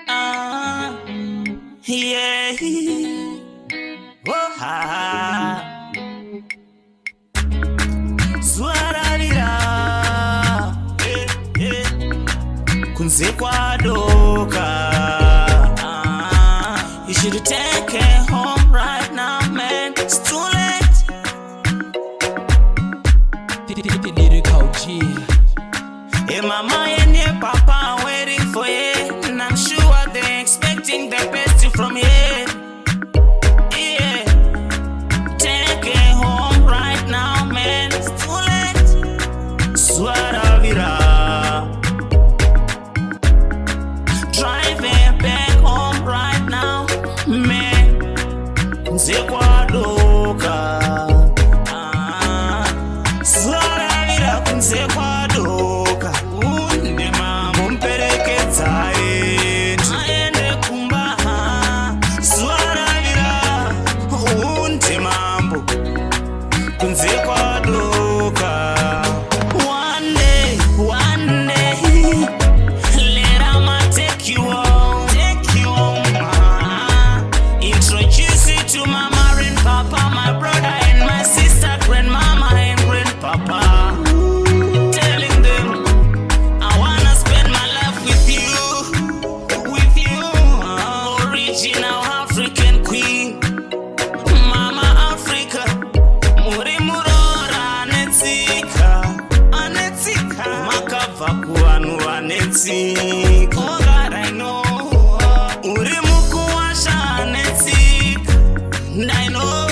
Ah, yeah. Oh, ah. Swararira. Kunze kwadoka. You should take it home right now, man. It's too late. Hey, mama and your papa are waiting for you, and I'm sure they're expecting the best from you. Yeah, take it home right now, man. It's too late. Swaravira, driving back home right now, man. Nzekwadoka, swaravira kunzekwadoka. Oh God, I know. Urimukuwasha netsika. And I know.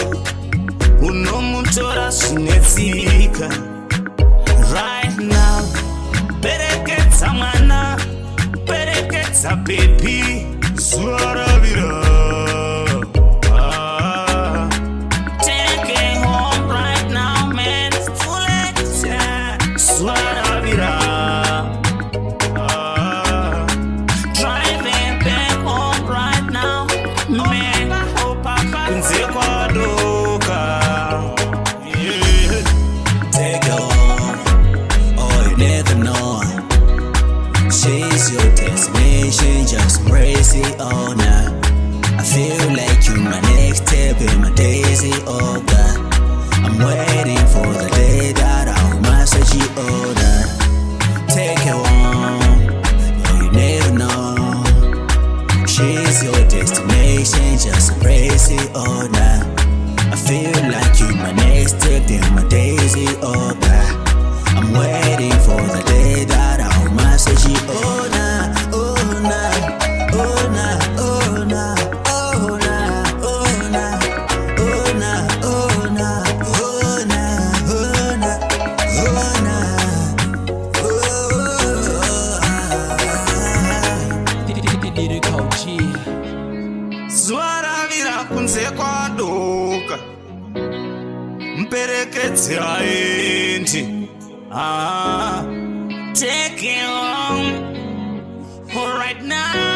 Unomutora sunetsika. Right now. Bereketsa mwana. Bereketsa baby. Swaravira. Take it home right now, man. It's too late. Swaravira. She's your destination, just embrace it all now. I feel like you my next step in my daisy, oh God. I'm waiting for the day that I'll massage you all now. Take it home, no you never know. She's your destination, just embrace it all now. I feel like you my next step in my daisy, oh God. I'm waiting for the day that I'll massage you, oh nah, oh nah, oh nah, oh nah, oh nah, oh nah, oh nah, oh nah, oh nah, oh nah, oh nah. Swaravira kunze kwadoka. Mpereketse aendi. Take it home right now.